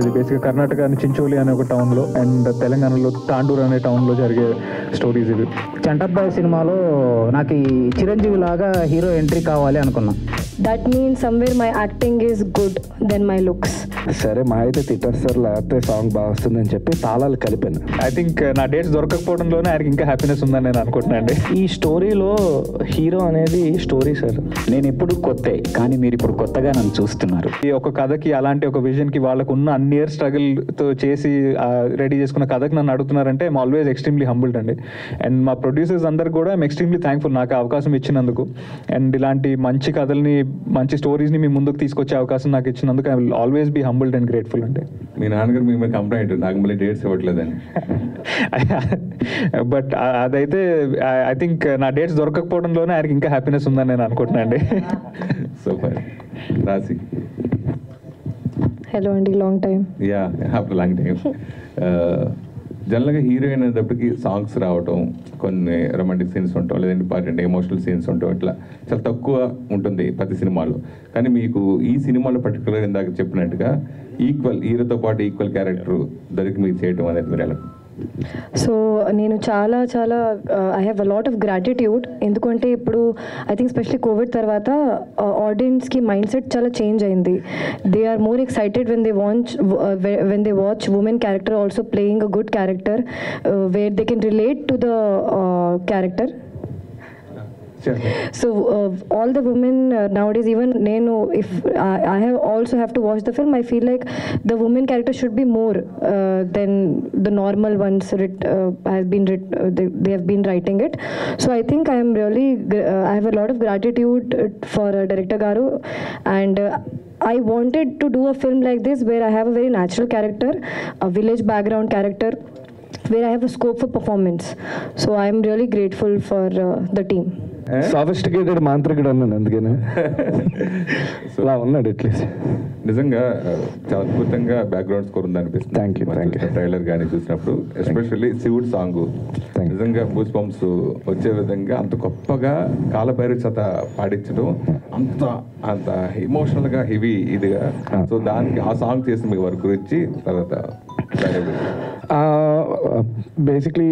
ఇది బేసిక్గా కర్ణాటక చించోలి అనే ఒక టౌన్లో అండ్ తెలంగాణలో తాండూరు అనే టౌన్లో జరిగే స్టోరీస్ ఇవి. చంటబ్బాయ్ సినిమాలో నాకు ఈ చిరంజీవి లాగా హీరో ఎంట్రీ కావాలి అనుకున్నా. That means somewhere my acting is good then my looks. సరే మా అయితే తిట్టేస్తారు లేకపోతే సాంగ్ బాగా వస్తుందని చెప్పి తాళాలు కలిపాను. ఐ థింక్ నా డేట్స్ దొరకకపోవడంలోనే ఆయనకి ఇంకా హ్యాపీనెస్ ఉందని నేను అనుకుంటున్నాను అండి. ఈ స్టోరీలో హీరో అనేది స్టోరీ సార్. నేను ఎప్పుడు కొత్తే, కానీ మీరు ఇప్పుడు కొత్తగా నన్ను చూస్తున్నారు. ఈ ఒక కథకి అలాంటి ఒక విజన్కి వాళ్ళకు ఉన్న అన్ని ఇయర్ స్ట్రగుల్తో చేసి రెడీ చేసుకున్న కథకి నన్ను అడుగుతున్నారంటే ఐమ్ ఆల్వేస్ ఎక్స్ట్రీమ్లీ హంబుల్డ్ అండి. అండ్ మా ప్రొడ్యూసర్స్ అందరు కూడా ఐమ్ ఎక్స్ట్రీమ్లీ థ్యాంక్ఫుల్ నాకు అవకాశం ఇచ్చినందుకు. అండ్ ఇలాంటి మంచి కథల్ని మంచి స్టోరీస్ని మీ ముందుకు తీసుకొచ్చే అవకాశం నాకు ఇచ్చినందుకు I will always be humbled and grateful అండి. మీ నాన్నగారు మీ మీద కంప్లైంట్ నాకు మళ్ళీ డేట్స్ ఇవ్వట్లేదని. బట్ అదైతే ఐ థింక్ నా డేట్స్ దొరకకపోవడంలోనే ఆయనకి ఇంకా హ్యాపీనెస్ ఉందని నేను అనుకుంటున్నాను అండి. సూపర్. రాసి హలో అండి, long time. Yeah after long time. జనరల్గా హీరోయిన్ అనేటప్పటికి సాంగ్స్ రావటం, కొన్ని రొమాంటిక్ సీన్స్ ఉండటం, లేదంటే ఇంపార్టెంట్ ఎమోషనల్ సీన్స్ ఉండటం, ఇట్లా చాలా తక్కువ ఉంటుంది ప్రతి సినిమాలో. కానీ మీకు ఈ సినిమాలో పర్టికులర్ ఇందాక చెప్పినట్టుగా ఈక్వల్ హీరోతో పాటు ఈక్వల్ క్యారెక్టర్ దొరికి మీకు చేయటం అనేది మీరు ఎలా? సో నేను చాలా చాలా I have a lot of gratitude. ఎందుకంటే ఇప్పుడు ఐ థింక్ స్పెషలీ కోవిడ్ తర్వాత ఆడియన్స్కి మైండ్ సెట్ చాలా చేంజ్ అయింది. They are more excited when they watch women character also playing a good character where they can relate to the character. So all the women nowadays, even Nenu, if I have also have to watch the film, I feel like the women character should be more than the normal ones they have been writing it. So I think I am really I have a lot of gratitude for Director Garu, and I wanted to do a film like this where I have a very natural character, a village background character, where I have a scope for performance. So I am really grateful for the team. Sophisticated మాంత్రికుడు అన్నాను అందుకని అలా ఉన్నాడు. At least నిజంగా చాలా అద్భుతంగా background score ఉంది అనిపిస్తుంది. Thank you. ట్రైలర్ కానీ చూసినప్పుడు ఎస్పెషల్లీ శివుడు సాంగ్ నిజంగా బూస్ పంప్స్ వచ్చే విధంగా అంత గొప్పగా కాలభైరవ చేత పాడించడం, అంత ఎమోషనల్గా హెవీ ఇదిగా. సో దానికి ఆ సాంగ్ చేసిన మీ వర్క్ గురించి తర్వాత బేసిక్లీ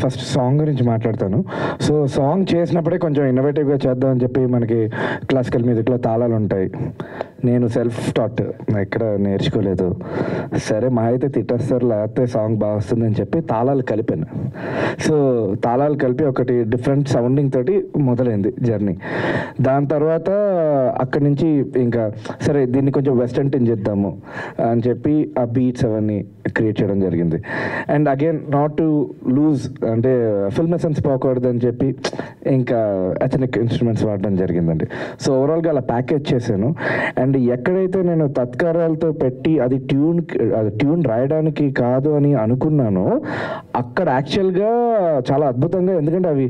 ఫస్ట్ సాంగ్ గురించి మాట్లాడతాను. సో సాంగ్ చేసినప్పుడే కొంచెం ఇన్నోవేటివ్గా చేద్దామని చెప్పి మనకి క్లాసికల్ మ్యూజిక్లో తాళాలు ఉంటాయి. నేను సెల్ఫ్ టాట్ ఎక్కడ నేర్చుకోలేదు. సరే మా అయితే తిట్టేస్తారు లేకపోతే సాంగ్ బాగా వస్తుందని చెప్పి తాళాలు కలిపాను. సో తాళాలు కలిపి ఒకటి డిఫరెంట్ సౌండింగ్ తోటి మొదలైంది జర్నీ. దాని తర్వాత అక్కడి నుంచి ఇంకా సరే దీన్ని కొంచెం వెస్టర్న్ టెన్ చేద్దాము అని చెప్పి ఆ బీట్స్ అవన్నీ క్రియేట్ చేయడం జరిగింది. And again not to lose అంటే ఫిల్మ్ ఎసెన్స్ పోకూడదు అని చెప్పి ఇంకా ఎథనిక్ ఇన్స్ట్రుమెంట్స్ వాడడం జరిగిందండి. సో ఓవరాల్గా అలా ప్యాకేజ్ చేశాను. అండ్ ఎక్కడైతే నేను తత్కారాలతో పెట్టి అది ట్యూన్ రాయడానికి కాదు అని అనుకున్నానో అక్కడ యాక్చువల్గా చాలా అద్భుతంగా, ఎందుకంటే అవి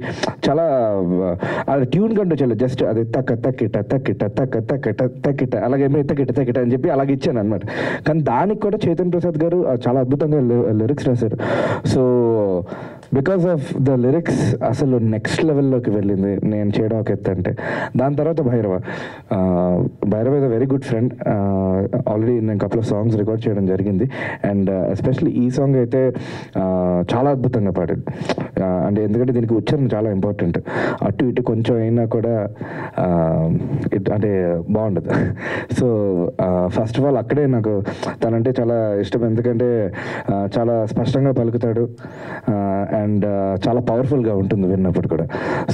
చాలా అది ట్యూన్ కంటూ చేయలేదు, జస్ట్ అది తక్క తక్కిట తక్కిట తక్క తక్కిట తక్కిట అలాగే తక్కిట తక్కిట అని చెప్పి అలాగే ఇచ్చాను అనమాట. కానీ దానికి కూడా చైతన్య ప్రసాద్ గారు చాలా అద్భుతంగా లిరిక్స్ రాశారు. So because of the lyrics అసలు నెక్స్ట్ లెవెల్లోకి వెళ్ళింది నేను చేయడం ఒక ఎత్తు అంటే. దాని తర్వాత Bhairava is a very good friend. Already నేను కపుల్ ఆఫ్ సాంగ్స్ రికార్డ్ చేయడం జరిగింది. అండ్ ఎస్పెషల్లీ ఈ సాంగ్ అయితే చాలా అద్భుతంగా పాడాడు. అంటే ఎందుకంటే దీనికి ఉచ్చారణ చాలా ఇంపార్టెంట్. అటు ఇటు కొంచెం అయినా కూడా అంటే బాగుండదు. సో ఫస్ట్ ఆఫ్ ఆల్ అక్కడే నాకు తనంటే చాలా ఇష్టం, ఎందుకంటే చాలా స్పష్టంగా పలుకుతాడు అండ్ చాలా పవర్ఫుల్గా ఉంటుంది విన్నప్పుడు కూడా.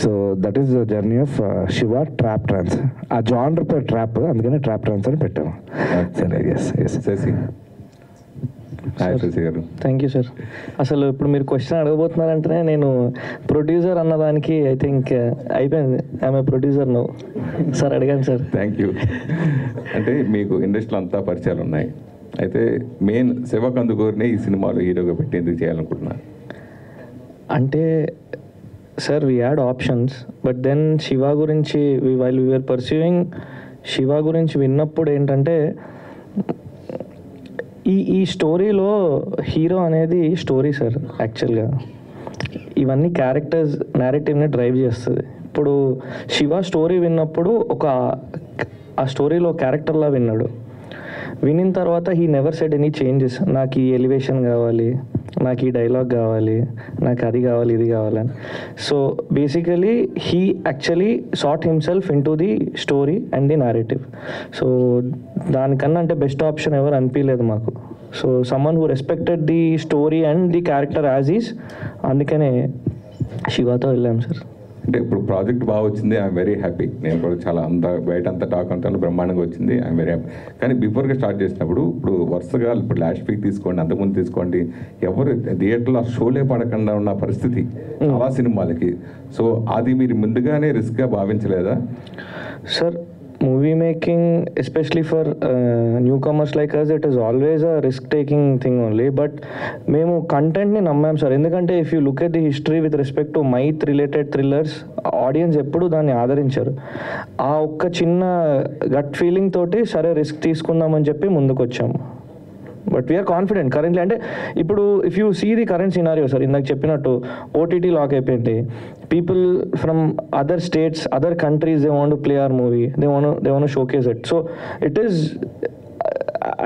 So that is the journey of Shiva trap trance. ఆ జానర్ పేరు ట్రాప్, అందుకని ట్రాప్ ట్రాన్స్ అని పెట్టాము. సరే థ్యాంక్ యూ సార్. అసలు ఇప్పుడు మీరు క్వశ్చన్ అడగబోతున్నారంటేనే నేను ప్రొడ్యూసర్ అన్నదానికి ఐ థింక్ అయిపోయింది. ఆమె ప్రొడ్యూసర్ నువ్వు సార్ అడిగాను సార్. Thank you. అంటే మీకు ఇండస్ట్రీలో అంతా పరిచయాలు ఉన్నాయి, అయితే మెయిన్ శివ కందుకూరిని ఈ సినిమాలో హీరోగా పెట్టి ఎందుకు చేయాలనుకుంటున్నారు? అంటే sir we had options, but then Shiva గురించి వైల్ వీఆర్ పర్సూయింగ్ శివ గురించి విన్నప్పుడు ఏంటంటే ఈ స్టోరీలో హీరో అనేది స్టోరీ సార్. యాక్చువల్గా ఇవన్నీ క్యారెక్టర్స్ నేరేటివ్ని డ్రైవ్ చేస్తుంది. ఇప్పుడు శివ స్టోరీ విన్నప్పుడు ఆ స్టోరీలో క్యారెక్టర్లా విన్నాడు. వినిన తర్వాత he never said any changes. నాకు ఈ ఎలివేషన్ కావాలి, నాకు ఈ డైలాగ్ కావాలి, నాకు అది కావాలి, ఇది కావాలని. So basically he actually sat himself in to the story and the narrative. So దానికన్నా అంటే బెస్ట్ ఆప్షన్ ఎవరు అనిపించలేదు మాకు. So someone who respected the story and the character as is, అందుకనే శివతో వెళ్ళాం సార్. అంటే ఇప్పుడు ప్రాజెక్ట్ బాగా వచ్చింది, ఐఎమ్ వెరీ హ్యాపీ. నేను కూడా చాలా బయట అంతా టాక్ అంతా బ్రహ్మాండంగా వచ్చింది, ఐఎమ్ వెరీ హ్యాపీ. కానీ బిఫోర్గా స్టార్ట్ చేసినప్పుడు ఇప్పుడు వరుసగా ఇప్పుడు లాస్ట్ వీక్ తీసుకోండి, అంతకుముందు తీసుకోండి, ఎవరు థియేటర్లో షోలే పడకుండా ఉన్న పరిస్థితి చాలా సినిమాలకి. సో అది మీరు ముందుగానే రిస్క్గా భావించలేదా? Sir movie making especially for newcomers like us it is always a risk taking thing only. But మేము కంటెంట్ని నమ్మాం సార్. ఎందుకంటే if you look at the history with respect to myth related thrillers, audience ఎప్పుడు దాన్ని ఆదరించారు. ఆ ఒక్క చిన్న గట్ ఫీలింగ్ తోటి సరే రిస్క్ తీసుకుందామని చెప్పి ముందుకు వచ్చాము. But we're confident currently. అంటే ఇప్పుడు if you see the current scenario sir, ఇందాక చెప్పినట్టు ఓటీటీ లాక్ అయిపోయింది. People from other states, other countries, they want to play our movie, they want showcase it. So it is,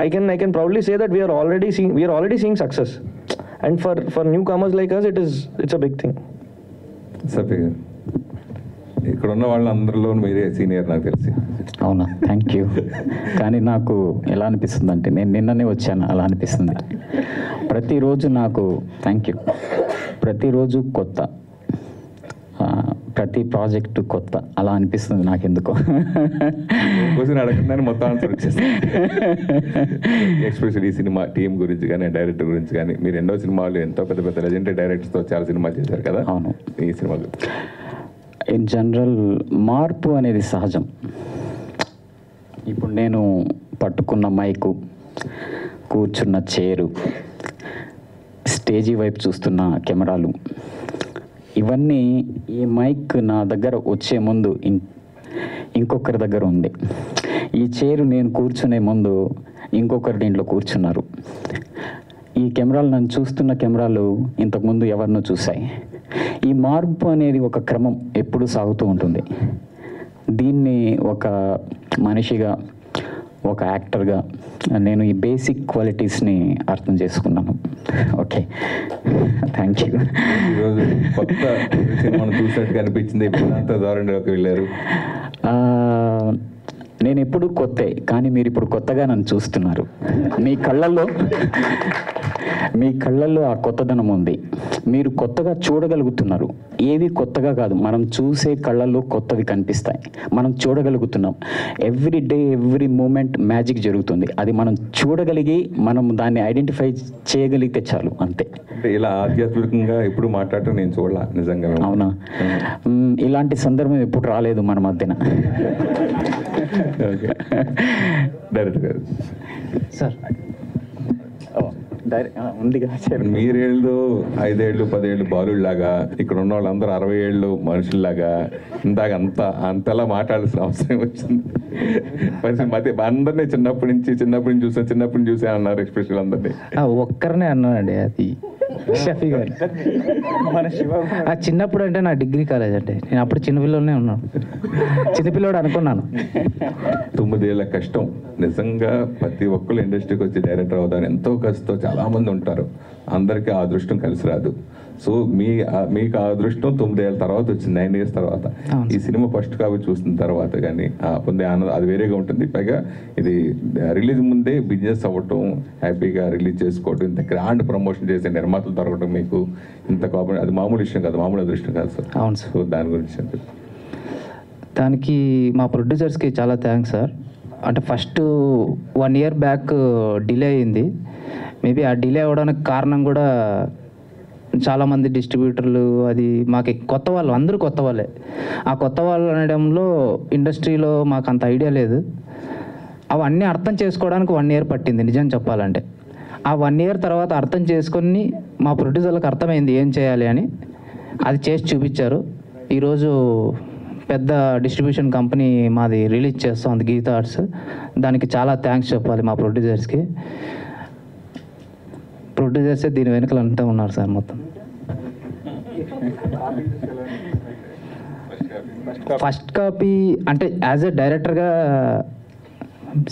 I can proudly say that we are already seeing success. And for newcomers like us, it's a big thing. సఫీ గారు, ఇక్కడ ఉన్న వాళ్ళందరిలో మీరే senior నాకు తెలిసి. అవునా, thank you. కానీ నాకు ఎలా అనిపిస్తుంది అంటే, నేను నిన్ననే వచ్చాను, అలా అనిపిస్తుంది. ప్రతిరోజు నాకు థ్యాంక్ యూ, ప్రతిరోజు కొత్త, ప్రతి ప్రాజెక్టు కొత్త, అలా అనిపిస్తుంది నాకు ఎందుకో. క్వశ్చన్ అడగకుండానే మొత్తం ఆన్సర్ వచ్చేస్తుంది. ఎక్స్పెషల్లీ ఈ సినిమా టీం గురించి కానీ, డైరెక్టర్ గురించి కానీ, మీరు ఎన్నో సినిమాలు ఎంతో పెద్ద పెద్ద లెజెండరీ డైరెక్టర్స్తో చాలా సినిమాలు చేశారు కదా. అవును. ఈ సినిమా గురించి ఇన్ జనరల్ మార్పు అనేది సహజం. ఇప్పుడు నేను పట్టుకున్న మైకు, కూర్చున్న చైరు, స్టేజీ వైపు చూస్తున్న కెమెరాలు, ఇవన్నీ ఈ మైక్ నా దగ్గర వచ్చే ముందు ఇంకొకరి దగ్గర ఉంది. ఈ చైరు నేను కూర్చునే ముందు ఇంకొకరు దీంట్లో కూర్చున్నారు. ఈ కెమెరాలు నన్ను చూస్తున్న కెమెరాలు ఇంతకుముందు ఎవరినో చూశాయి. ఈ మార్పు అనేది ఒక క్రమం ఎప్పుడు సాగుతూ ఉంటుంది. దీన్ని ఒక మనిషిగా, ఒక యాక్టర్గా నేను ఈ బేసిక్ క్వాలిటీస్ని అర్థం చేసుకున్నాను. Okay, thank you. ఈరోజు కొత్త సినిమాను చూసినట్టుగా అనిపించింది, అంత దారుణంలోకి వెళ్ళారు. నేను ఎప్పుడు కొత్తే, కానీ మీరు ఇప్పుడు కొత్తగా నన్ను చూస్తున్నారు. మీ కళ్ళల్లో ఆ కొత్తదనం ఉంది. మీరు కొత్తగా చూడగలుగుతున్నారు. ఏవి కొత్తగా కాదు, మనం చూసే కళ్ళల్లో కొత్తవి కనిపిస్తాయి. మనం చూడగలుగుతున్నాం. Every day, every moment magic జరుగుతుంది. అది మనం చూడగలిగి, మనం దాన్ని ఐడెంటిఫై చేయగలిగితే చాలు, అంతే. అంటే ఇలా ఆధ్యాత్మికంగా ఎప్పుడు మాట్లాడటం నేను చూడాల నిజంగా. అవునా? ఇలాంటి సందర్భం ఎప్పుడు రాలేదు మన మధ్యన. ఓకే, డైరెక్టర్ గారు సార్, మీరేళ్ళు 5 ఏళ్ళు 10 ఏళ్ళు బాలులాగా, ఇక్కడ ఉన్న వాళ్ళందరూ 60 ఏళ్ళు మనుషుల్లాగా ఇందాక అంతలా మాట్లాడాల్సిన అవసరం వచ్చింది. మధ్య అందరినీ చిన్నప్పటి నుంచి చూసా అన్నారు. ఎక్స్పెషల్ అందరినీ ఒక్కరినే అన్నానండి, అది షఫీ గారు. చిన్నప్పుడు అంటే నా డిగ్రీ కాలేజ్ అంటే, నేను అప్పుడు చిన్నపిల్లనే ఉన్నాను, చిన్నపిల్లడు అనుకున్నాను. 9 ఏళ్ళ కష్టం నిజంగా. ప్రతి ఒక్కరు ఇండస్ట్రీకి వచ్చి డైరెక్టర్ అవుతారు, ఎంతో కష్టంతో చాలామంది ఉంటారు. అందరికీ ఆ అదృష్టం కలిసి రాదు. సో మీకు ఆ అదృష్టం 9 ఏళ్ళ తర్వాత వచ్చింది, 9 years తర్వాత. ఈ సినిమా ఫస్ట్ కాపీ చూసిన తర్వాత కానీ పొందే ఆనందం అది వేరేగా ఉంటుంది. పైగా ఇది రిలీజ్ ముందే బిజినెస్ అవ్వటం, హ్యాపీగా రిలీజ్ చేసుకోవటం, ఇంత గ్రాండ్ ప్రమోషన్ చేసే నిర్మాతలు దొరకడం మీకు ఇంత కాపీ, అది మామూలు విషయం కాదు, మామూలు అదృష్టం కాదు సార్. అవును సార్. సో దాని గురించి అంటే దానికి మా ప్రొడ్యూసర్స్కి చాలా థ్యాంక్స్ సార్. అంటే ఫస్ట్ 1 year బ్యాక్ డిలే అయింది. మేబీ ఆ డిలే అవ్వడానికి కారణం కూడా చాలామంది డిస్ట్రిబ్యూటర్లు, అది మాకు కొత్త వాళ్ళు, అందరూ కొత్త వాళ్ళే. ఆ కొత్త వాళ్ళు అనడంలో ఇండస్ట్రీలో మాకు అంత ఐడియా లేదు. అవన్నీ అర్థం చేసుకోవడానికి 1 year పట్టింది నిజం చెప్పాలంటే. ఆ 1 year తర్వాత అర్థం చేసుకొని మా ప్రొడ్యూసర్లకు అర్థమైంది ఏం చేయాలి అని, అది చేసి చూపించారు. ఈరోజు పెద్ద డిస్ట్రిబ్యూషన్ కంపెనీ మాది రిలీజ్ చేస్తుంది, గీతా ఆర్ట్స్. దానికి చాలా థ్యాంక్స్ చెప్పాలి మా ప్రొడ్యూసర్స్కి. ప్రొడ్యూసర్సే దీని వెనుకలు అంతా ఉన్నారు సార్ మొత్తం. ఫస్ట్ కాపీ అంటే యాజ్ ఎ డైరెక్టర్గా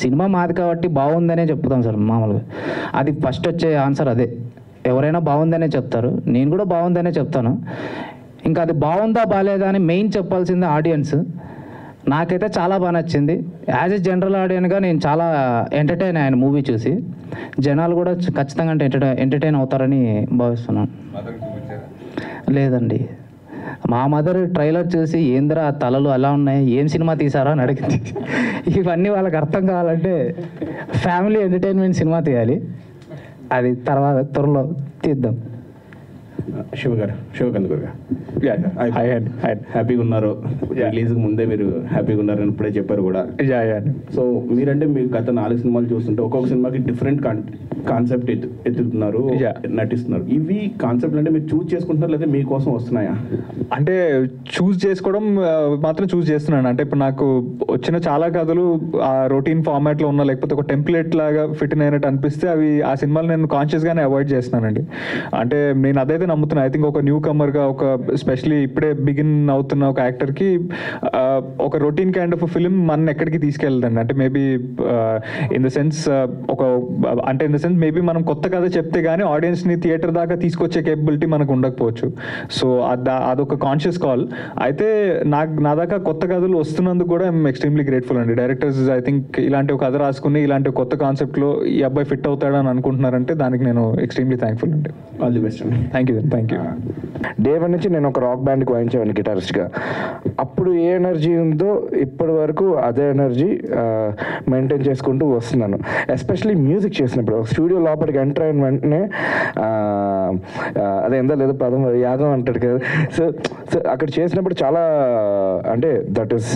సినిమా మాది కాబట్టి బాగుందనే చెప్తాం సార్ మామూలుగా. అది ఫస్ట్ వచ్చే ఆన్సర్ అదే. ఎవరైనా బాగుందనే చెప్తారు, నేను కూడా బాగుందనే చెప్తాను. ఇంకా అది బాగుందా బాగాలేదా అని మెయిన్ చెప్పాల్సింది ఆడియన్స్. నాకైతే చాలా బాగా నచ్చింది. యాజ్ ఎ జనరల్ ఆడియన్గా నేను చాలా ఎంటర్టైన్ అయ్యాను మూవీ చూసి. జనాలు కూడా ఖచ్చితంగా ఎంటర్టైన్ అవుతారని భావిస్తున్నాను. లేదండి, మా మదర్ ట్రైలర్ చూసి ఏంద్రా తలలు అలా ఉన్నాయి, ఏం సినిమా తీసారా అని అడిగింది. ఇవన్నీ వాళ్ళకి అర్థం కావాలంటే ఫ్యామిలీ ఎంటర్టైన్మెంట్ సినిమా తీయాలి. అది తర్వాత త్వరలో తీద్దాం. శివకాంత్ గారు హ్యాపీగా ఉన్నారు. రిలీజ్కి ముందే మీరు హ్యాపీగా ఉన్నారని ఇప్పుడే చెప్పారు కూడా. సో మీరంటే మీరు గత 4 సినిమాలు చూస్తుంటే ఒక్కొక్క సినిమాకి డిఫరెంట్ కాన్సెప్ట్ ఎత్తుతున్నారు, నటిస్తున్నారు. ఇవి కాన్సెప్ట్ అంటే మీరు చూస్ చేసుకుంటున్నారు లేదా మీకోసం వస్తున్నాయా? అంటే చూస్ చేసుకోవడం మాత్రం చూస్ చేస్తున్నాను. అంటే ఇప్పుడు నాకు వచ్చిన చాలా కథలు ఆ రొటీన్ ఫార్మాట్లో ఉన్న లేకపోతే ఒక టెంప్లెట్ లాగా ఫిట్ అయినట్టు అనిపిస్తే అవి ఆ సినిమాలు నేను కాన్షియస్గానే అవాయిడ్ చేస్తున్నానండి. అంటే నేను అదైతే నమ్ముతున్నాను. ఐ థింక్ ఒక న్యూ కమర్గా, ఒక స్పెషలీ ఇప్పుడే బిగిన్ అవుతున్న ఒక యాక్టర్కి ఒక రొటీన్ కైండ్ ఆఫ్ ఫిలిం మన ఎక్కడికి తీసుకెళ్దండి. అంటే maybe in the sense maybe మనం కొత్త కథ చెప్తే కానీ ఆడియన్స్ని థియేటర్ దాకా తీసుకొచ్చే కేపబిలిటీ మనకు ఉండకపోవచ్చు. సో అదొక కాన్షియస్ కాల్. అయితే నా దాకా కొత్త కథలు వస్తున్నందుకు కూడా ఐఎమ్ ఎక్స్ట్రీమ్లీ గ్రేట్ఫుల్ అండి. డైరెక్టర్స్ ఐ థింక్ ఇలాంటి ఒక కథ రాసుకుని ఇలాంటి కొత్త కాన్సెప్ట్లో ఈ అబ్బాయి ఫిట్ అవుతాడని అనుకుంటున్నారంటే దానికి నేను ఎక్స్ట్రీమ్లీ థ్యాంక్ఫుల్ అండి. ఆల్ ది బెస్ట్ అండి. Thank you. డే 1 నుంచి నేను ఒక రాక్ బ్యాండ్కి వాయించేవాడిని గిటారిస్ట్గా. అప్పుడు ఏ ఎనర్జీ ఉందో ఇప్పటి వరకు అదే ఎనర్జీ మెయింటైన్ చేసుకుంటూ వస్తున్నాను. ఎస్పెషలీ మ్యూజిక్ చేసినప్పుడు స్టూడియో లోపలికి ఎంటర్ అయిన వెంటనే అదే ఎందా లేదో పదం యాగం అంటాడు కదా. సో అక్కడ చేసినప్పుడు చాలా అంటే దట్ ఈస్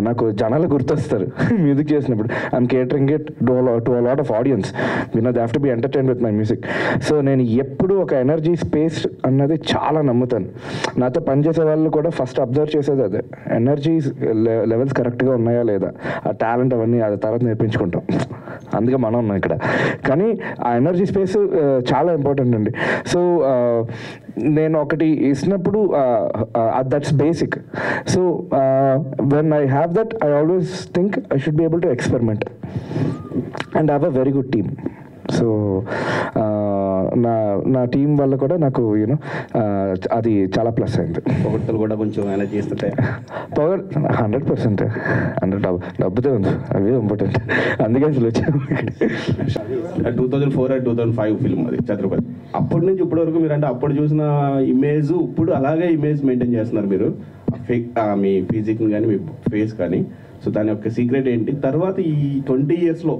నాకు జనాలు గుర్తొస్తారు మ్యూజిక్ చేసినప్పుడు. I'm catering it to a lot of audience. They have to be entertain with my music. So నేను ఎప్పుడు ఒక ఎనర్జీ స్పేస్ అన్నది చాలా నమ్ముతాను. నాతో పనిచేసే వాళ్ళు కూడా ఫస్ట్ అబ్జర్వ్ చేసేది అదే, ఎనర్జీ లెవెల్స్ కరెక్ట్గా ఉన్నాయా లేదా. ఆ టాలెంట్ అవన్నీ అది తర్వాత నేర్పించుకుంటాం, అందుకే మనం ఉన్నాం ఇక్కడ. కానీ ఆ ఎనర్జీ స్పేస్ చాలా ఇంపార్టెంట్ అండి. సో నేను ఒకటి ఇచ్చినప్పుడు that's basic. So when I have that I always think I should be able to experiment and have a very good team. So నా టీం వల్ల కూడా నాకు యూనో అది చాలా ప్లస్ అయింది. పొగడ్తలు కూడా కొంచెం మేనేజ్ చేస్తుంటే 100% డబ్బుతో ఉంది, అవి ఇంపార్టెంట్. అందుకే అసలు వచ్చాము. 2004 and 2005 ఫిల్మ్ అది ఛత్రపతి. అప్పటి నుంచి ఇప్పటి వరకు మీరు అంటే అప్పుడు చూసిన ఇమేజ్ ఇప్పుడు అలాగే ఇమేజ్ మెయింటైన్ చేస్తున్నారు మీరు, మీ ఫిజిక్ని కానీ మీ ఫేస్ కానీ. సో దాని యొక్క సీక్రెట్ ఏంటి? తర్వాత ఈ 20 yearsలో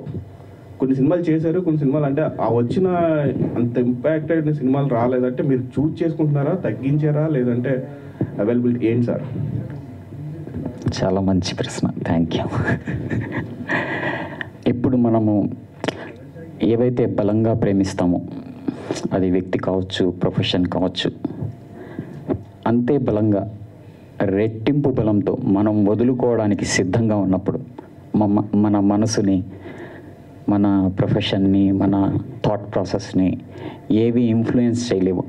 కొన్ని సినిమాలు చేశారు, కొన్ని సినిమాలు అంటే ఆ వచ్చిన అంత ఇంపాక్ట్ అయిన సినిమాలు రాలేదంటే మీరు చూస్ చేసుకుంటున్నారా, తగ్గించారా, లేదంటే అవైలబిలిటీ ఏంటి సార్? చాలా మంచి ప్రశ్న, థ్యాంక్ యూ. ఇప్పుడు మనము ఏవైతే బలంగా ప్రేమిస్తామో, అది వ్యక్తి కావచ్చు, ప్రొఫెషన్ కావచ్చు, అంతే బలంగా రెట్టింపు బలంతో మనం వదులుకోవడానికి సిద్ధంగా ఉన్నప్పుడు మన మనసుని, మన ప్రొఫెషన్ని, మన థాట్ ప్రాసెస్ని ఏవి ఇన్ఫ్లుయెన్స్ చేయలేవు.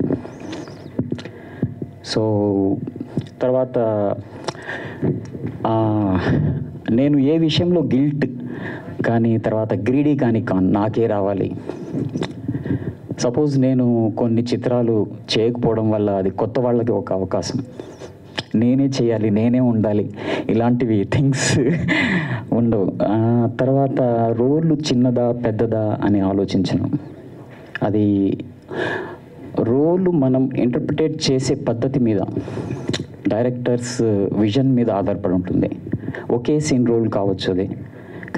సో తర్వాత నేను ఏ విషయంలో గిల్ట్ కానీ తర్వాత గ్రీడీ కానీ నాకే రావాలి. సపోజ్ నేను కొన్ని చిత్రాలు చేయకపోవడం వల్ల అది కొత్త వాళ్ళకి ఒక అవకాశం, నేనే చేయాలి, నేనే ఉండాలి, ఇలాంటివి థింగ్స్ ఉండవు. తర్వాత రోల్ చిన్నదా పెద్దదా అని ఆలోచించను. అది రోల్ మనం ఇంటర్ప్రిటేట్ చేసే పద్ధతి మీద, డైరెక్టర్స్ విజన్ మీద ఆధారపడి ఉంటుంది. ఒకే సీన్ రోల్ కావచ్చు అది,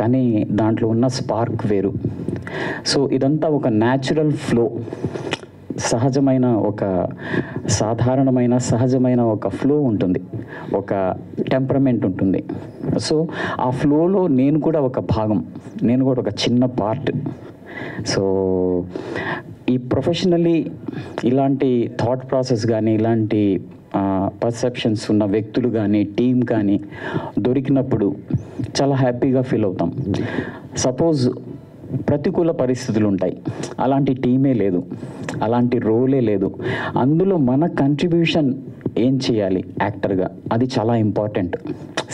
కానీ దాంట్లో ఉన్న స్పార్క్ వేరు. సో ఇదంతా ఒక న్యాచురల్ ఫ్లో, సహజమైన ఒక సాధారణమైన సహజమైన ఒక ఫ్లో ఉంటుంది, ఒక టెంపరమెంట్ ఉంటుంది. సో ఆ ఫ్లోలో నేను కూడా ఒక భాగం, నేను కూడా ఒక చిన్న పార్ట్. సో ఈ ప్రొఫెషనల్లీ ఇలాంటి థాట్ ప్రాసెస్ కానీ, ఇలాంటి పర్సెప్షన్స్ ఉన్న వ్యక్తులు కానీ, టీం కానీ దొరికినప్పుడు చాలా హ్యాపీగా ఫీల్ అవుతాం. సపోజ్ ప్రతికూల పరిస్థితులు ఉంటాయి, అలాంటి టీమే లేదు, అలాంటి రోలే లేదు, అందులో మన కంట్రిబ్యూషన్ ఏం చేయాలి యాక్టర్గా, అది చాలా ఇంపార్టెంట్.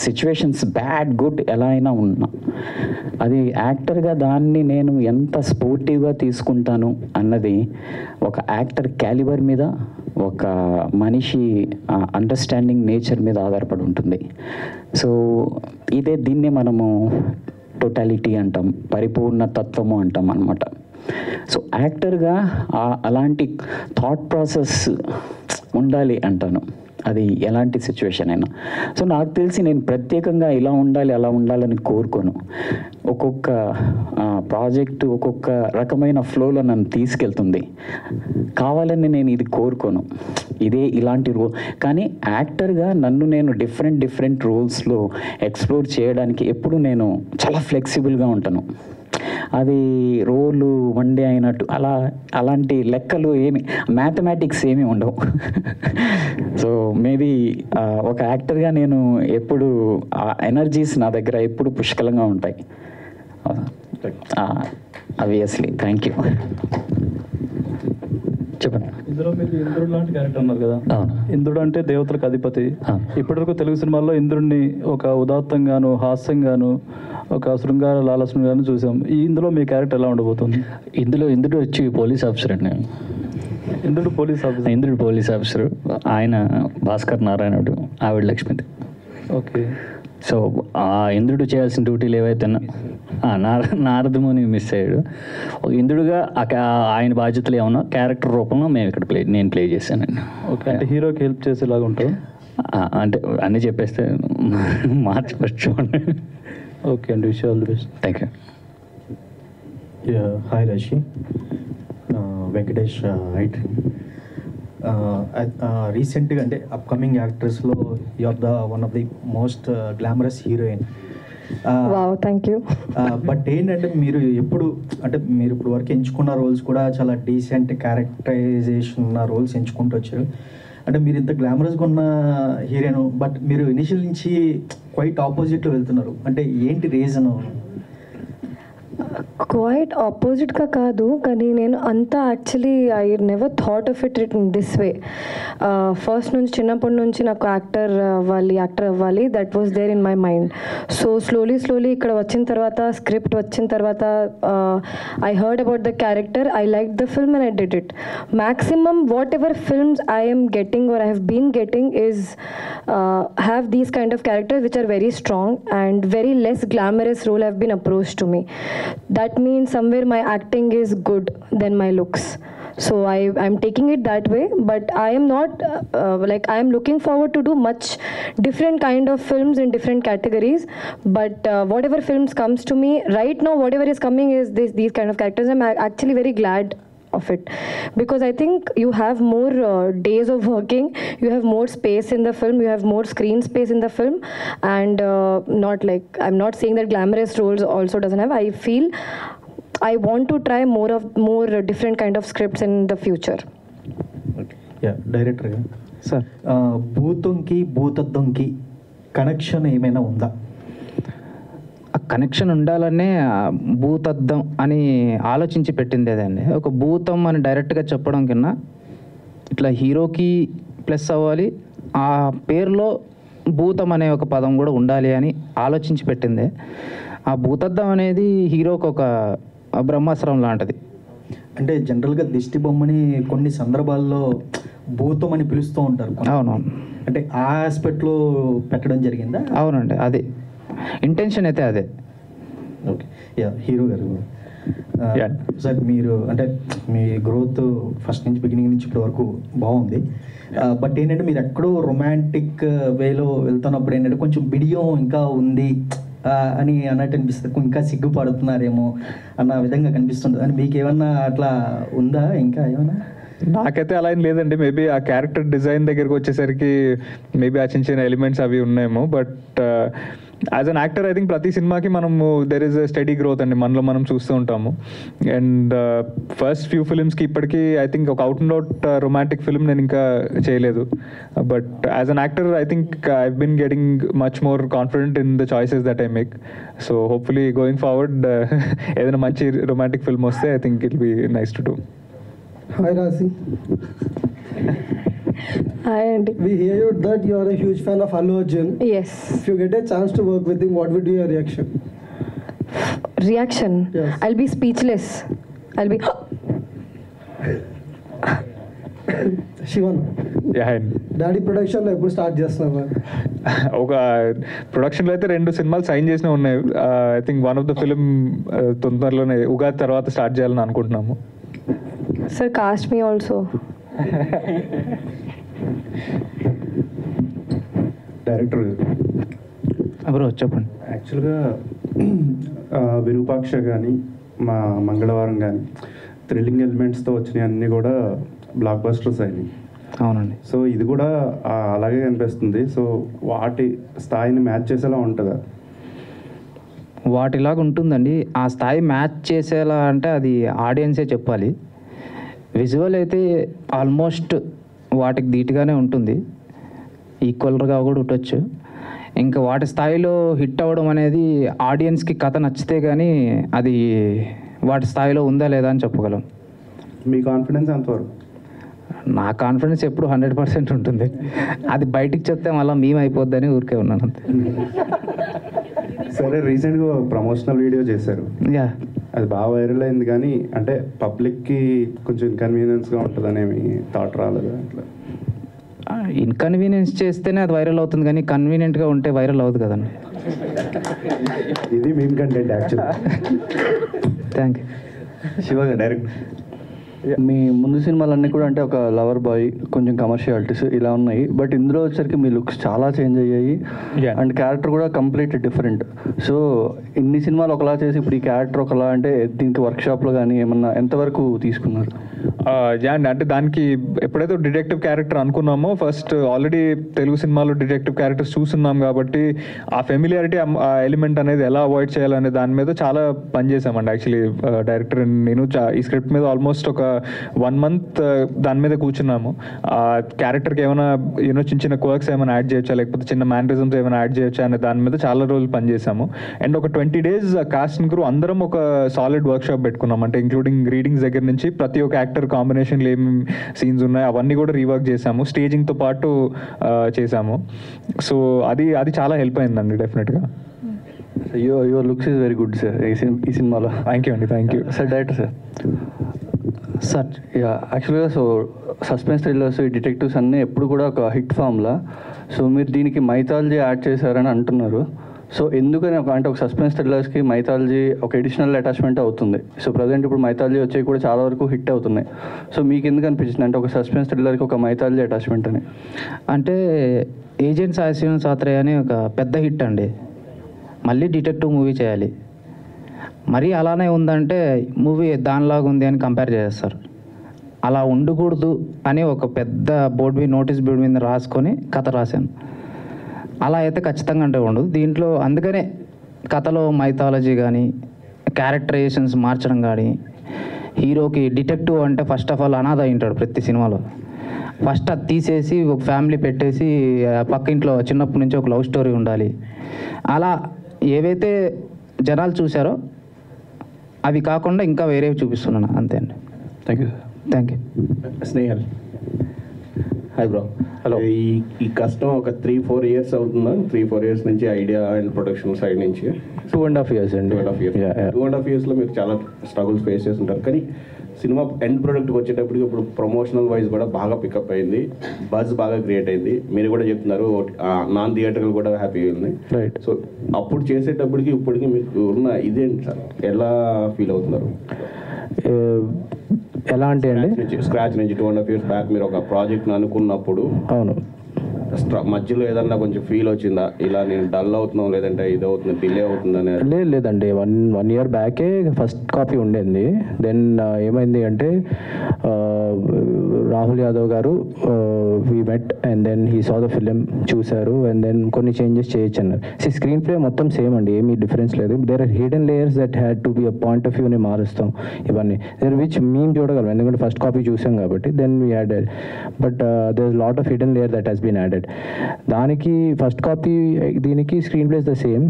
సిచ్యువేషన్స్ బ్యాడ్ గుడ్ ఎలా అయినా ఉన్నా అది యాక్టర్గా దాన్ని నేను ఎంత స్పోర్టివ్గా తీసుకుంటాను అన్నది ఒక యాక్టర్ క్యాలిబర్ మీద, ఒక మనిషి అండర్స్టాండింగ్ నేచర్ మీద ఆధారపడి ఉంటుంది. సో దీన్నే మనము టోటాలిటీ అంటాం, పరిపూర్ణ తత్వము అంటాం అన్నమాట. సో యాక్టర్గా అలాంటి థాట్ ప్రాసెస్ ఉండాలి అంటాను, అది ఎలాంటి సిచ్యువేషన్ అయినా. సో నాకు తెలిసి నేను ప్రత్యేకంగా ఇలా ఉండాలి అలా ఉండాలని కోరుకోను. ఒక్కొక్క ప్రాజెక్టు ఒక్కొక్క రకమైన ఫ్లోలో నన్ను తీసుకెళ్తుంది. కావాలని నేను ఇది కోరుకోను, ఇలాంటి రోల్. కానీ యాక్టర్గా నన్ను నేను డిఫరెంట్ రోల్స్లో ఎక్స్ప్లోర్ చేయడానికి ఎప్పుడు నేను చాలా ఫ్లెక్సిబుల్గా ఉంటాను. అది రోలు వన్ డే అయినట్టు అలాంటి లెక్కలు మ్యాథమెటిక్స్ ఏమీ ఉండవు. సో మేబీ ఒక యాక్టర్గా నేను ఎప్పుడు ఎనర్జీస్ నా దగ్గర ఎప్పుడు పుష్కలంగా ఉంటాయి. ఆబ్వియస్లీ. Thank you. చెప్పండి. ఇందులో మీరు ఇంద్రుడు లాంటి క్యారెక్టర్ ఉన్నారు కదా. ఇంద్రుడు అంటే దేవతలకు అధిపతి. ఇప్పటివరకు తెలుగు సినిమాల్లో ఇంద్రుడిని ఒక ఉదాత్తంగాను, హాస్యంగాను, ఒక శృంగార లాలసంగాను చూసాం. ఇందులో మీ క్యారెక్టర్ ఎలా ఉండబోతుంది? ఇంద్రుడు వచ్చి పోలీస్ ఆఫీసర్ అండి. ఇంద్రుడు పోలీస్ ఆఫీసర్. ఆయన భాస్కర్ నారాయణుడు, ఆవిడ లక్ష్మిది. ఓకే. సో ఆ ఇంద్రుడు చేయాల్సిన డ్యూటీలు ఏవైతే నారదముని మిస్ అయ్యాడు. ఇంద్రుడుగా ఆయన బాధ్యతలు ఏమన్నా క్యారెక్టర్ రూపంలో నేను ప్లే చేశానండి. ఓకే. అంటే హీరోకి హెల్ప్ చేసేలాగా ఉంటుంది. అంటే అన్నీ చెప్పేస్తే మార్చి ఫస్ట్ చూడండి. ఓకే అండి. Wish all the best. Thank you. Hi Rashi, Venkatesh ఐట్. రీసెంట్గా అంటే అప్కమింగ్ యాక్టర్స్లో you are the one of the most glamorous heroine. Thank you. But ఏంటంటే మీరు ఇప్పుడు వరకు ఎంచుకున్న రోల్స్ కూడా చాలా డీసెంట్ క్యారెక్టరైజేషన్ ఉన్న రోల్స్ ఎంచుకుంటూ వచ్చారు. అంటే మీరు ఇంత గ్లామరస్గా ఉన్న హీరోయిన్, బట్ మీరు ఇనిషియల్ నుంచి క్వైట్ ఆపోజిట్లో వెళ్తున్నారు. అంటే ఏంటి రీజను? క్వైట్ ఆపోజిట్గా కాదు, కానీ నేను అంతా actually I never thought of it in this way. First నుంచి చిన్నప్పటి నుంచి నాకు యాక్టర్ అవ్వాలి that was there in my mind. So slowly ఇక్కడ వచ్చిన తర్వాత, స్క్రిప్ట్ వచ్చిన తర్వాత I heard about the character, I like the film and I did it. Maximum whatever films I am getting or I have been getting is have these kind of characters which are very strong and very less glamorous role have been approached to me. That means somewhere my acting is good than my looks. So I'm taking it that way, but I am not I am looking forward to do much different kind of films in different categories. But whatever films comes to me right now, whatever is coming is these kind of characters. I'm actually very glad of it, because I think you have more days of working, you have more space in the film, you have more screen space in the film, and I'm not saying that glamorous roles also doesn't have. I feel I want to try more different kind of scripts in the future. Yeah, డైరెక్టర్గా sir, భూతంకి భూతద్దంకి connection ఏమైనా ఉందా? ఆ connection ఉండాలనే భూతద్దం అని ఆలోచించి పెట్టింది అదండి. ఒక భూతం అని డైరెక్ట్గా చెప్పడం కన్నా ఇట్లా హీరోకి ప్లస్ అవ్వాలి, ఆ పేరులో భూతం అనే ఒక పదం కూడా ఉండాలి అని ఆలోచించి పెట్టిందే. ఆ భూతద్దం అనేది హీరోకి ఒక బ్రహ్మాస్త్రం లాంటిది. అంటే జనరల్గా దిష్టి బొమ్మని కొన్ని సందర్భాల్లో భూతం అని పిలుస్తూ ఉంటారు. అవునవును. అంటే ఆ ఆస్పెక్ట్లో పెట్టడం జరిగిందా? అవునండి, అదే ఇంటెన్షన్ అయితే అదే. ఓకే. యా, హీరో గారు సార్, మీరు అంటే మీ గ్రోత్ ఫస్ట్ నుంచి బిగినింగ్ నుంచి ఇప్పటి వరకు బాగుంది. బట్ ఏంటంటే మీరు ఎక్కడో రొమాంటిక్ వేలో వెళ్తున్నప్పుడు ఏంటంటే కొంచెం బిడియం ఇంకా ఉంది అని అన్నట్టు అనిపిస్తుంది. ఇంకా సిగ్గుపడుతున్నారేమో అన్న విధంగా కనిపిస్తుంది. అని మీకు ఏమన్నా అట్లా ఉందా? ఇంకా ఏమన్నా? నాకైతే అలా ఏం లేదండి. మేబీ ఆ క్యారెక్టర్ డిజైన్ దగ్గరకు వచ్చేసరికి మేబీ ఆ చిన్న ఎలిమెంట్స్ అవి ఉన్నాయేమో. But as an actor I think ప్రతి సినిమాకి మనము there is a study growth అండి, మనలో మనం చూస్తూ ఉంటాము. అండ్ ఫస్ట్ ఫ్యూ ఫిల్మ్స్కి ఇప్పటికీ ఐ థింక్ ఒక out and out romantic film నేను ఇంకా చేయలేదు. But as an actor I think I been getting much more confident in the choices that I make. So hopefully going forward ఏదైనా మంచి romantic film వస్తే I think it be nice to do. Hi Rasi. Hi Andy. We hear that you are a huge fan of Allu Arjun. Yes. If you get a chance to work with him, what would be your reaction? reaction. Yes. I'll be speechless. I'll be Shivan daddy ప్రొడక్షన్లో ఎప్పుడు start చేస్తున్నావా? ఒక ప్రొడక్షన్లో అయితే 2 సినిమాలు sign చేసినా ఉన్నాయి. I think one of the film తొందరలోనే ఉగాది తర్వాత స్టార్ట్ చేయాలని అనుకుంటున్నాము. sir, cast me also. Director bro చెప్పండి. యాక్చువల్గా విరూపాక్ష కానీ మా మంగళవారం కానీ థ్రిల్లింగ్ ఎలిమెంట్స్తో వచ్చినాయి అన్నీ కూడా బ్లాక్ బస్టర్స్ అయినాయి. అవునండి. సో ఇది కూడా అలాగే కనిపిస్తుంది. సో వాటి స్థాయిని మ్యాచ్ చేసేలా ఉంటుందా? వాటిలాగా ఉంటుందండి. ఆ స్థాయి మ్యాచ్ చేసేలా అంటే అది ఆడియన్సే చెప్పాలి. విజువల్ అయితే ఆల్మోస్ట్ వాటికి ధీటుగానే ఉంటుంది, ఈక్వల్గా కూడా ఉండొచ్చు. ఇంకా వాటి స్థాయిలో హిట్ అవ్వడం అనేది ఆడియన్స్కి కథ నచ్చితే కానీ అది వాటి స్థాయిలో ఉందా లేదా అని చెప్పగలం. మీ కాన్ఫిడెన్స్ ఎంతవరకు? నా కాన్ఫిడెన్స్ ఎప్పుడు 100% ఉంటుంది. అది బయటికి చెప్తే మళ్ళీ మేము అయిపోద్దని ఊరికే ఉన్నాను అంతే. సరే, రీసెంట్గా ప్రమోషనల్ వీడియో చేశారు. యా, అది బాగా వైరల్ అయింది. కానీ అంటే పబ్లిక్కి కొంచెం ఇన్కన్వీనియన్స్గా ఉంటుందని మీ థాట్ రాలేదు అట్లా? ఇన్కన్వీనియన్స్ చేస్తేనే అది వైరల్ అవుతుంది, కానీ కన్వీనియంట్గా ఉంటే వైరల్ అవుతుంది కదండి. ఇది మేము content actual. Thank you. Shiva direct మీ ముందు సినిమాలన్నీ కూడా అంటే ఒక లవర్ బాయ్, కొంచెం కమర్షియాలిటీస్ ఇలా ఉన్నాయి. బట్ ఇందులో వచ్చరికి మీ లుక్స్ చాలా చేంజ్ అయ్యాయి అండ్ క్యారెక్టర్ కూడా కంప్లీట్ డిఫరెంట్. సో ఇన్ని సినిమాలు ఒకలా చేసి ఇప్పుడు ఈ క్యారెక్టర్ ఒకలా అంటే దీనికి వర్క్షాప్లో కానీ ఏమన్నా ఎంతవరకు తీసుకున్నారు? అంటే దానికి ఎప్పుడైతే డిటెక్టివ్ క్యారెక్టర్ అనుకున్నామో, ఫస్ట్ ఆల్రెడీ తెలుగు సినిమాలో డిటెక్టివ్ క్యారెక్టర్స్ చూస్తున్నాం కాబట్టి ఆ ఫెమిలియారిటీ, ఆ ఎలిమెంట్ అనేది ఎలా అవాయిడ్ చేయాలనే దాని మీద చాలా పనిచేసామండి. యాక్చువల్లీ డైరెక్టర్ నేను ఈ స్క్రిప్ట్ మీద ఆల్మోస్ట్ ఒక 1 month దాని మీద కూర్చున్నాము. ఆ క్యారెక్టర్కి ఏమైనా చిన్న చిన్న క్వర్క్స్ ఏమైనా యాడ్ చేయొచ్చా, లేకపోతే చిన్న మ్యానరిజమ్స్ ఏమైనా యాడ్ చేయొచ్చా అనే దాని మీద చాలా రోజులు పనిచేసాము. అండ్ ఒక 20 days కాస్ట్ అండ్ క్రూ అందరం ఒక సాలిడ్ వర్క్షాప్ పెట్టుకున్నాం. అంటే ఇంక్లూడింగ్ రీడింగ్స్ దగ్గర నుంచి ప్రతి ఒక్క యాక్టర్ కాంబినేషన్లో ఏమి సీన్స్ ఉన్నాయి అవన్నీ కూడా రీవర్క్ చేసాము, స్టేజింగ్తో పాటు చేసాము. సో అది చాలా హెల్ప్ అయిందండి డెఫినెట్గా. Your looks is very good sir ఈ సినిమాలో. థ్యాంక్ యూ అండి. Thank you sir. Director sir, యాక్చువల్గా సో సస్పెన్స్ థ్రిల్లర్స్, ఈ డిటెక్టివ్స్ అన్నీ ఎప్పుడు కూడా ఒక హిట్ ఫామ్లా. సో మీరు దీనికి మైథాలజీ యాడ్ చేశారని అంటున్నారు. సో ఎందుకని అంటే ఒక సస్పెన్స్ థ్రిల్లర్స్కి మైథాలజీ ఒక ఎడిషనల్ అటాచ్మెంట్ అవుతుంది. సో ప్రజెంట్ ఇప్పుడు మైథాలజీ వచ్చేవి కూడా చాలా వరకు హిట్ అవుతున్నాయి. సో మీకు ఎందుకు అనిపించింది అంటే ఒక సస్పెన్స్ థ్రిల్లర్కి ఒక మైథాలజీ అటాచ్మెంట్ అని? అంటే ఏజెంట్ సాహసివం సాత్రయ్య అని ఒక పెద్ద హిట్ అండి, మళ్ళీ డిటెక్టివ్ మూవీ చేయాలి. మరీ అలానే ఉందంటే మూవీ దానిలాగా ఉంది అని కంపేర్ చేస్తారు. అలా ఉండకూడదు అని ఒక పెద్ద నోటీస్ బోర్డు మీద రాసుకొని కథ రాశాను. అలా అయితే ఖచ్చితంగా అంటే ఉండదు దీంట్లో. అందుకనే కథలో మైథాలజీ కానీ క్యారెక్టరైజేషన్స్ మార్చడం కానీ, హీరోకి డిటెక్టివ్ అంటే ఫస్ట్ ఆఫ్ ఆల్ అనాథ అయింటాడు ప్రతి సినిమాలో. ఫస్ట్ అది తీసేసి ఒక ఫ్యామిలీ పెట్టేసి పక్క ఇంట్లో చిన్నప్పటి నుంచి ఒక లవ్ స్టోరీ ఉండాలి. అలా ఏవైతే జనాలు చూశారో అవి కాకుండా ఇంకా వేరేవి చూపిస్తున్నాను అంతే అండి. Thank you. Thank you. Snehal, hi bro. Hello. ఈ కష్టం ఒక 3-4 years అవుతుందా? 3-4 years నుంచి ఐడియా అండ్ ప్రొడక్షన్ సైడ్ నుంచి 2.5 years అండి. 2.5 yearsలో మీరు చాలా స్ట్రగుల్స్ ఫేస్ చేస్తుంటారు. కానీ సినిమా ఎండ్ ప్రొడక్ట్కి వచ్చేటప్పటికి ఇప్పుడు ప్రమోషనల్ వైజ్ కూడా బాగా పికప్ అయింది, బజ్ బాగా క్రియేట్ అయింది. మీరు కూడా చెప్తున్నారు నాన్ థియేటర్లు కూడా హ్యాపీగా ఉంది. రైట్. సో అప్పుడు చేసేటప్పటికి ఇప్పటికి మీకు ఉన్న ఇదేంటి సార్, ఎలా ఫీల్ అవుతున్నారు? ఎలా అంటే అండి, స్క్రాచ్ నుంచి 2.5 years బ్యాక్ మీరు ఒక ప్రాజెక్ట్ని అనుకున్నప్పుడు అవును మధ్యలో ఏదన్నా కొంచెం ఫీల్ వచ్చిందా, ఇలా నేను డల్ అవుతున్నాం లేదంటే ఇది అవుతుంది డిలే అవుతుందని? లేదండి, వన్ ఇయర్ బ్యాకే ఫస్ట్ కాపీ ఉండేది. దెన్ ఏమైంది అంటే రాహుల్ యాదవ్ గారు we met and then he saw the film, చూశారు అండ్ దెన్ కొన్ని చేంజెస్ చేయొచ్చు అన్నారు. స్క్రీన్ ప్లే మొత్తం సేమ్ అండి, ఏమీ డిఫరెన్స్ లేదు. There are hidden layers that had to be a point of వ్యూని మారుస్తాం ఇవన్నీ, దేర్ విచ్ మేము చూడగలం ఎందుకంటే ఫస్ట్ కాపీ చూసాం కాబట్టి. Then we added, but there is lot of hidden layer that has been added. దానికి ఫస్ట్ కాపీ దీనికి screenplay is the same,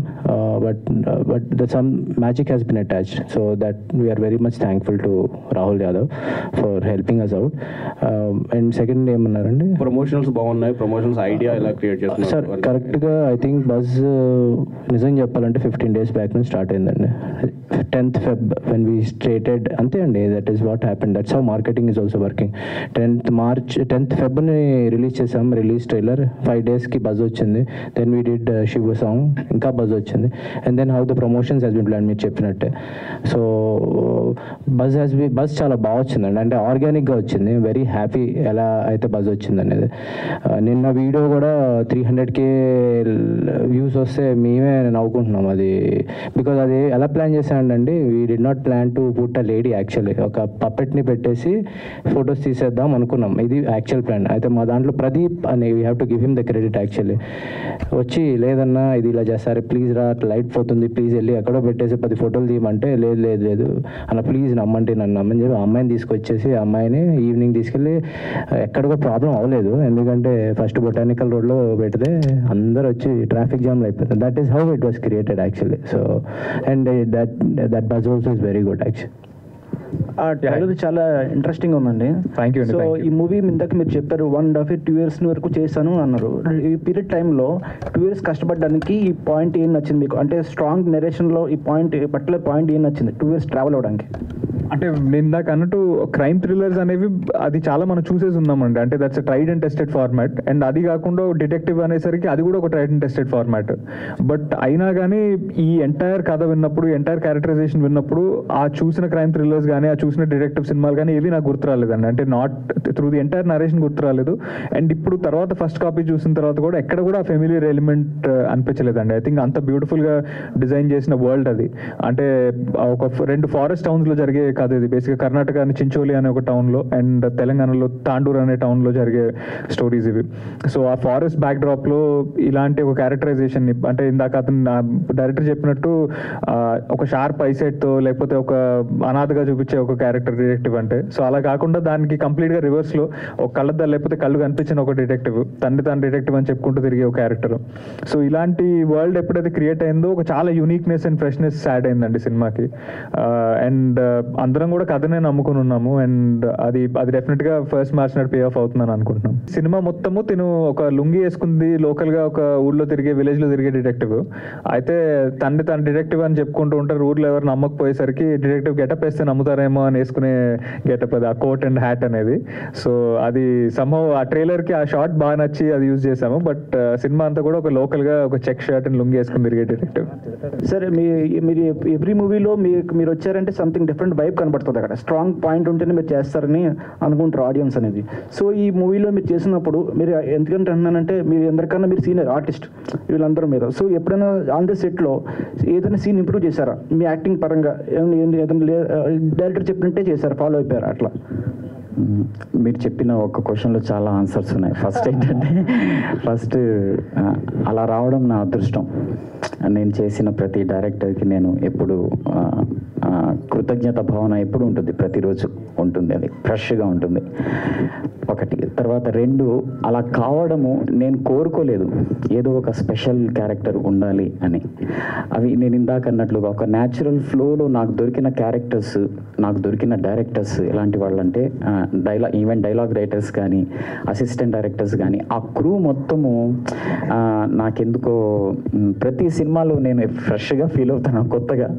but the some magic has been attached. So that we are very much thankful to Rahul Yadav for helping us out. And second ఏమన్నారండి? Promotions బాగున్నాయి, promotions idea ఎలా create చేస్తున్నారు sir? కరెక్ట్గా I think buzz నిజం చెప్పాలంటే 15 days back నుంచి start అయిందండి. 10th Feb when we stated, అంతే అండి, that is what happened. That's how marketing is also working. 10th Febని రిలీజ్ చేసాం, రిలీజ్ ట్రైలర్. 5 daysకి బజ్ వచ్చింది. Then we did Shiva song, ఇంకా బజ్ వచ్చింది. And then how the promotions has been plan మీరు చెప్పినట్టే. సో బజ్ చాలా బాగా వచ్చిందండి, అంటే ఆర్గానిక్గా వచ్చింది. వెరీ హ్యాపీ ఎలా అయితే బజ్ వచ్చింది అనేది. నిన్న వీడియో కూడా 300K వ్యూస్ వస్తే మేమే నవ్వుకుంటున్నాం. అది బికాజ్ అది ఎలా ప్లాన్ చేశానండి, we did not plan to put a lady. Actually ఒక పప్పెట్ని పెట్టేసి ఫొటోస్ తీసేద్దాం అనుకున్నాం, ఇది యాక్చువల్ ప్లాన్. అయితే మా దాంట్లో ప్రదీప్ అని, we have to give him the credit. Actually వచ్చి లేదన్నా ఇది ఇలా చేస్తారు, ప్లీజ్ రా, లైట్ పోతుంది, ప్లీజ్ వెళ్ళి ఎక్కడో పెట్టేసి 10 photos తీయమంటే లేదు అలా ప్లీజ్ నమ్మంటే నన్ను నమ్మని చెప్పి అమ్మాయిని తీసుకొచ్చేసి అమ్మాయిని ఈవినింగ్ తీసుకెళ్ళి ఎక్కడికో ప్రాబ్లం అవ్వలేదు. ఎందుకంటే ఫస్ట్ బొటానికల్ రోడ్లో పెడితే అందరూ వచ్చి ట్రాఫిక్ జామ్లో అయిపోతుంది. That is how it was created actually. So and that buzz also is very good actually. ఆ ట్రైలర్ చాలా ఇంట్రెస్టింగ్ ఉందండి. Thank you. సో ఈ మూవీ ఇందాక మీరు చెప్పారు 1.5-2 years వరకు చేశాను అన్నారు. ఈ పీరియడ్ టైంలో 2 years కష్టపడడానికి ఈ పాయింట్ ఏం నచ్చింది మీకు? అంటే స్ట్రాంగ్ నెరేషన్లో ఈ పాయింట్ పర్టికులర్ పాయింట్ ఏం నచ్చింది 2 years ట్రావెల్ అవ్వడానికి? అంటే నేను ఇందాక అన్నట్టు క్రైమ్ థ్రిల్లర్స్ అనేవి అది చాలా మనం చూసేసి ఉన్నామండి. అంటే that's tried and tested format. And అది కాకుండా డిటెక్టివ్ అనేసరికి అది కూడా ఒక tried and tested format. But అయినా కానీ ఈ ఎంటైర్ కథ విన్నప్పుడు, ఎంటైర్ క్యారెక్టరైజేషన్ విన్నప్పుడు ఆ చూసిన క్రైమ్ థ్రిల్లర్స్ కానీ, ఆ చూసిన డిటెక్టివ్ సినిమాలు కానీ ఏవి నాకు గుర్తు రాలేదండి. అంటే not through the entire narration గుర్తు రాలేదు. అండ్ ఇప్పుడు తర్వాత ఫస్ట్ కాపీ చూసిన తర్వాత కూడా ఎక్కడ కూడా ఫెమిలియర్ ఎలిమెంట్ అనిపించలేదండి. ఐ థింక్ అంత బ్యూటిఫుల్గా డిజైన్ చేసిన వరల్డ్ అది. అంటే ఒక 2 ఫారెస్ట్ టౌన్స్లో జరిగే కథ ఇది. బేసిక్గా కర్ణాటక చించోలి అనే ఒక టౌన్లో అండ్ తెలంగాణలో తాండూర్ అనే టౌన్లో జరిగే స్టోరీస్ ఇవి. సో ఆ ఫారెస్ట్ బ్యాక్ డ్రాప్లో ఇలాంటి ఒక క్యారెక్టరైజేషన్ని, అంటే ఇందాక అతను డైరెక్టర్ చెప్పినట్టు ఒక షార్ప్ ఐసెట్తో లేకపోతే ఒక అనాథగా చూపించే ఒక క్యారెక్టర్ డిటెక్టివ్ అంటే. సో అలా కాకుండా దానికి కంప్లీట్గా రివర్స్లో ఒక కళ్ళద్దా లేకపోతే కళ్ళు కనిపించిన ఒక డిటెక్టివ్, తాను డిటెక్టివ్ అని చెప్పుకుంటూ తిరిగే ఒక క్యారెక్టర్. సో ఇలాంటి వరల్డ్ ఎప్పుడైతే క్రియేట్ అయిందో ఒక చాలా యూనిక్నెస్ అండ్ ఫ్రెష్నెస్ యాడ్ అయిందండి సినిమాకి. అండ్ అందరం కూడా కథనే నమ్ముకుని ఉన్నాము. అండ్ అది డెఫినెట్గా ఫస్ట్ మార్చ్ నాడు పే ఆఫ్ అవుతుందని అనుకుంటున్నాం. సినిమా మొత్తము తిను ఒక లుంగి వేసుకుంది, లోకల్గా ఒక ఊళ్ళో తిరిగే, విలేజ్లో తిరిగే డిటెక్టివ్. అయితే తను డిటెక్టివ్ అని చెప్పుకుంటూ ఉంటారు. ఊర్లో ఎవరు నమ్మకపోయేసరికి డిటెక్టివ్ గెటప్ వేస్తే నమ్ముతారేమో అని వేసుకునే గెటప్ అది, ఆ కోట్ అండ్ హ్యాట్ అనేది. సో అది సంహౌ ఆ ట్రైలర్కి ఆ షార్ట్ బాగా నచ్చి అది యూజ్ చేసాము. బట్ సినిమా అంతా కూడా ఒక లోకల్గా ఒక చెక్ షర్ట్ అండ్ లుంగి వేసుకుని తిరిగే డిటెక్టివ్. సరే, మీరు ఎవ్రీ మూవీలో మీరు వచ్చారంటే సంథింగ్ డిఫరెంట్ వైబ్ కనబడుతుంది. అక్కడ స్ట్రాంగ్ పాయింట్ ఉంటేనే మీరు చేస్తారని అనుకుంటారు ఆడియన్స్ అనేది. సో ఈ మూవీలో మీరు చేసినప్పుడు మీరు ఎందుకంటే అంటున్నానంటే మీరు అందరికన్నా మీరు సీనియర్ ఆర్టిస్ట్ వీళ్ళందరూ మీద. సో ఎప్పుడైనా ఆన్ ద సెట్లో ఏదైనా సీన్ ఇంప్రూవ్ చేశారా మీ యాక్టింగ్ పరంగా? ఏదైనా డైరెక్టర్ చెప్పినట్టే చేశారు, ఫాలో అయిపోయారు అట్లా? మీరు చెప్పిన ఒక క్వశ్చన్లో చాలా ఆన్సర్స్ ఉన్నాయి. ఫస్ట్ ఏంటంటే అలా రావడం నా అదృష్టం. నేను చేసిన ప్రతి డైరెక్టర్కి నేను ఎప్పుడు కృతజ్ఞత భావన ఎప్పుడు ఉంటుంది, ప్రతిరోజు ఉంటుంది. అది ఫ్రెష్గా ఉంటుంది ఒకటి. తర్వాత 2, అలా కావడము నేను కోరుకోలేదు, ఏదో ఒక స్పెషల్ క్యారెక్టర్ ఉండాలి అని. అవి నేను ఇందాక అన్నట్లుగా ఒక న్యాచురల్ ఫ్లోలో నాకు దొరికిన క్యారెక్టర్స్, నాకు దొరికిన డైరెక్టర్స్ ఎలాంటి వాళ్ళంటే ఈవెన్ డైలాగ్ రైటర్స్ కానీ, అసిస్టెంట్ డైరెక్టర్స్ కానీ, ఆ క్రూ మొత్తము నాకెందుకో ప్రతి సినిమాలో నేను ఫ్రెష్గా ఫీల్ అవుతాను, కొత్తగా.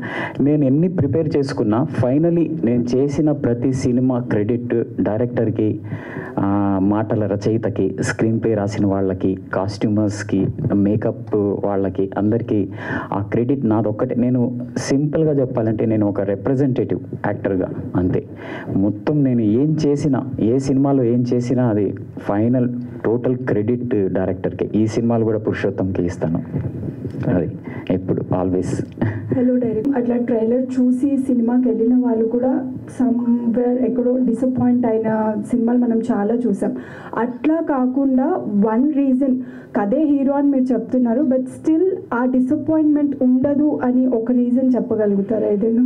నేను ఎన్ని ప్రిపేర్ చేసుకున్నా ఫైనలీ నేను చేసిన ప్రతి సినిమా క్రెడిట్ డైరెక్టర్కి, మాటల రచయితకి, స్క్రీన్ ప్లే రాసిన వాళ్ళకి, కాస్ట్యూమర్స్కి, మేకప్ వాళ్ళకి, అందరికీ ఆ క్రెడిట్ నాదొక్కటే. నేను సింపుల్గా చెప్పాలంటే నేను ఒక రిప్రజెంటేటివ్ యాక్టర్గా అంతే. మొత్తం నేను ఏం చేసినా, ఏ సినిమాలో ఏం చేసినా అది ఫైనల్ టోటల్ క్రెడిట్ డైరెక్టర్కి. ఈ సినిమాలు కూడా పురుషోత్తంకి ఇస్తాను, అది ఎప్పుడు ఆల్వేస్. హలో డైరెక్టర్, అట్లా ట్రైలర్ చూసి సినిమాకి వెళ్ళిన వాళ్ళు కూడా సమ్వేర్ ఎక్కడో డిసప్పాయింట్ అయిన సినిమాలు మనం చాలా చూసాం. అట్లా కాకుండా వన్ రీజన్, కదే హీరో అని మీరు చెప్తున్నారు, బట్ స్టిల్ ఆ డిసప్పాయింట్మెంట్ ఉండదు అని ఒక రీజన్ చెప్పగలుగుతారా ఏదైనా?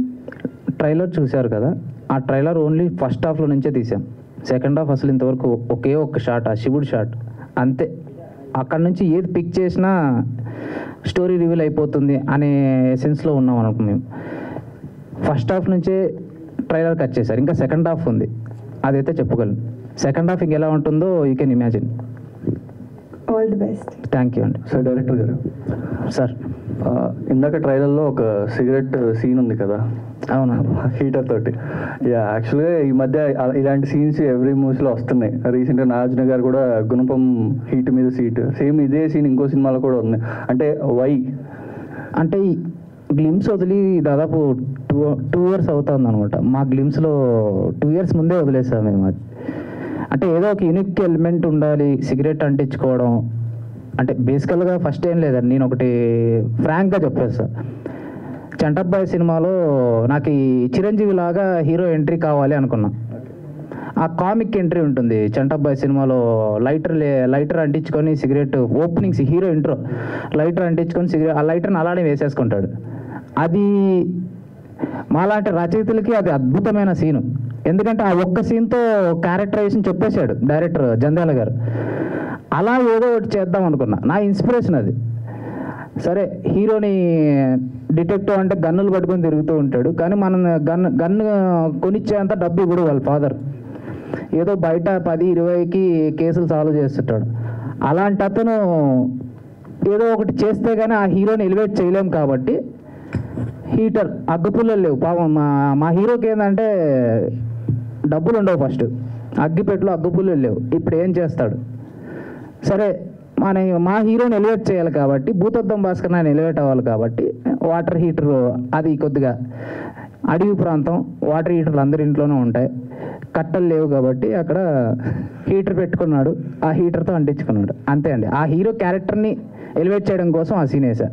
ట్రైలర్ చూశారు కదా, ఆ ట్రైలర్ ఓన్లీ ఫస్ట్ హాఫ్లో నుంచే తీసాం. సెకండ్ హాఫ్ అసలు ఇంతవరకు ఒకే ఒక్క షాట్, ఆ శివుడు షాట్ అంతే. అక్కడ నుంచి ఏది పిక్ చేసినా స్టోరీ రివీల్ అయిపోతుంది అనే సెన్స్లో ఉన్నాం అనుకో మేము. ఫస్ట్ హాఫ్ నుంచే ట్రైలర్ కట్ చేశారు, ఇంకా సెకండ్ హాఫ్ ఉంది, అదైతే చెప్పగలను. సెకండ్ హాఫ్ ఇంకెలా ఉంటుందో you can imagine. All the best. Thank you అండి. సార్ డైరెక్టర్ గారు, సార్ ఇందాక ట్రైలర్లో ఒక సిగరెట్ సీన్ ఉంది కదా, అవునా, హీటర్ తోటి. యాక్చువల్గా ఈ మధ్య ఇలాంటి సీన్స్ ఎవ్రీ మూవీస్లో వస్తున్నాయి. రీసెంట్గా నాగార్జున గారు కూడా గుణపం హీట్ మీద సీట్, సేమ్ ఇదే సీన్ ఇంకో సినిమాలో కూడా ఉంది. అంటే వై అంటే ఈ గ్లిమ్స్ వదిలి దాదాపు టూ ఇయర్స్ అవుతుంది అనమాట. మా గ్లిమ్స్లో 2 years ముందే వదిలేసాం మేము. అది అంటే ఏదో ఒక యూనిక్ ఎలిమెంట్ ఉండాలి, సిగరెట్ అంటించుకోవడం. అంటే బేసికల్గా ఫస్ట్ ఏం లేదండి, నేను ఒకటి ఫ్రాంక్గా చెప్పేస్తా. చంటబ్బాయి సినిమాలో నాకు ఈ చిరంజీవి లాగా హీరో ఎంట్రీ కావాలి అనుకున్నా. ఆ కామిక్ ఎంట్రీ ఉంటుంది చంటబ్బాయి సినిమాలో, లైటర్ అంటించుకొని cigarette openings, hero intro lighter అంటించుకొని సిగరెట్, ఆ లైటర్ని అలానే వేసేసుకుంటాడు. అది మాలాంటి రచయితలకి అది అద్భుతమైన సీను. ఎందుకంటే ఆ ఒక్క సీన్తో క్యారెక్టరైజేషన్ చెప్పేశాడు డైరెక్టర్ జంధ్యాల గారు. అలా ఏదో ఒకటి చేద్దాం అనుకున్నా, నా ఇన్స్పిరేషన్ అది. సరే, హీరోని డిటెక్టివ్ అంటే గన్నులు పట్టుకొని తిరుగుతూ ఉంటాడు, కానీ మనం గన్ను కొనిచ్చేంత డబ్బు ఇవ్వడు వాళ్ళ ఫాదర్. ఏదో బయట 10-20కి కేసులు సాల్వ్ చేస్తుంటాడు. అలాంటి అతను ఏదో ఒకటి చేస్తే కానీ ఆ హీరోని ఎలివేట్ చేయలేం కాబట్టి హీటర్, అగ్గిపుల్లలు లేవు పాపం. మా హీరోకి ఏంటంటే డబ్బులు ఉండవు, ఫస్ట్ అగ్గిపెట్టలో అగ్గిపుల్లలు లేవు. ఇప్పుడు ఏం చేస్తాడు? సరే, మా హీరోని ఎలివేట్ చేయాలి కాబట్టి, భూతద్దం భాస్కర్ ఆయన ఎలివేట్ అవ్వాలి కాబట్టి వాటర్ హీటర్, అది కొద్దిగా అడవి ప్రాంతం, వాటర్ హీటర్లు అందరి ఇంట్లోనే ఉంటాయి, కట్టలు లేవు కాబట్టి అక్కడ హీటర్ పెట్టుకున్నాడు, ఆ హీటర్తో అంటించుకున్నాడు. అంతే అండి. ఆ హీరో క్యారెక్టర్ని ఎలివేట్ చేయడం కోసం ఆ సీన్ వేసా.